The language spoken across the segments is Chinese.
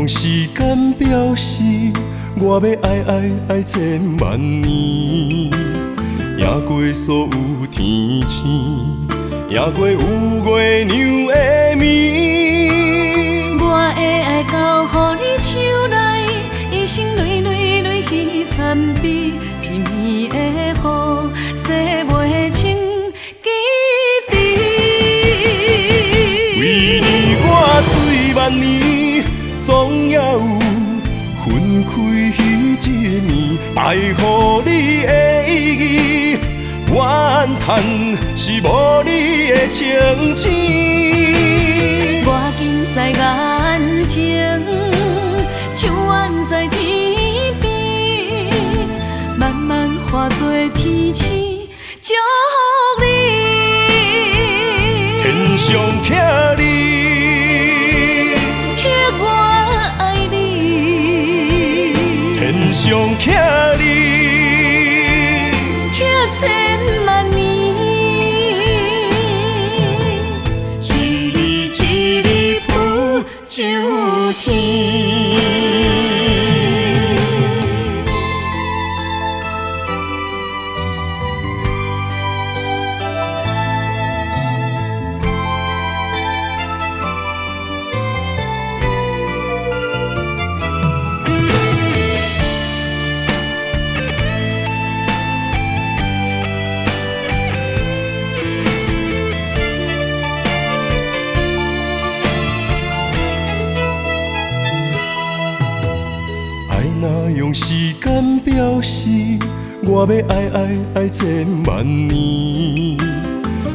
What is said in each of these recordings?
用时间表示，我要爱千万年，赢过所有天星，赢过有月娘的面。我的爱交予你手内，一生泪泪泪去参比，一暝的雨，洗袂清记忆。为你我醉万年，总也有分开彼一年，爱予你的意义，怨叹是无你的情字。我近在眼前，像远在天边，慢慢化作天星，祝福你。天上徛你，刻我爱你，天上徛你，刻千万年，一日一日不就天。若用时间表示，我要爱千万年，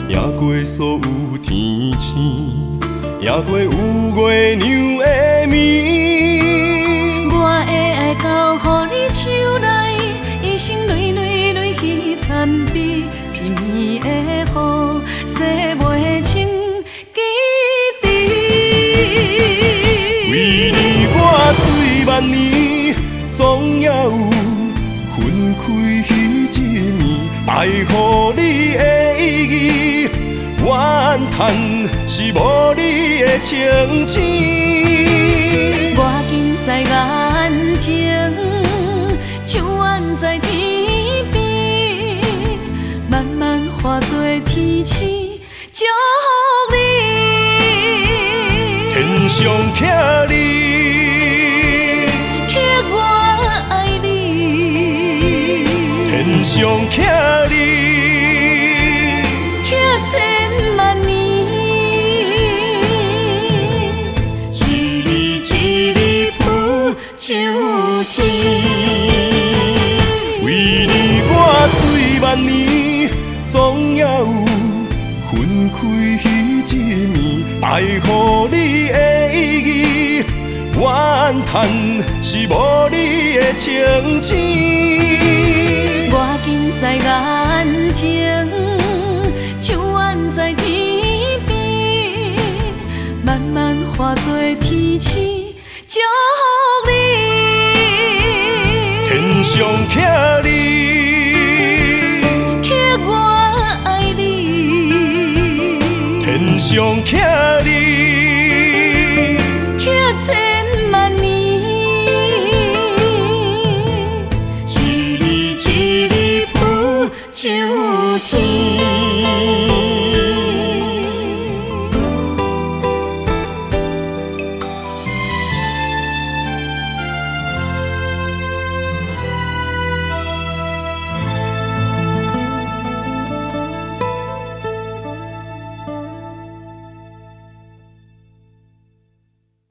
赢过所有天星，赢过有月娘的面。我的爱交予你手内，一生泪泪泪去参比，一暝的雨，洗袂清记忆。为你我醉万年，总也有分开彼一年，爱予你的意义，怨叹是无你的情字。我近在眼前，像远在天边，慢慢化作天星，祝福你。天上徛你，刻我爱你，天上徛你，刻千万年，一日一日不就天。为你我醉万年，总也有分开彼一年，爱予你的意义，怨叹是无你的情字。我近在眼前，像远在天边，慢慢化作天星，祝福你。天上徛你，刻我爱你，天上徛你，刻千万年，一日一日不就天。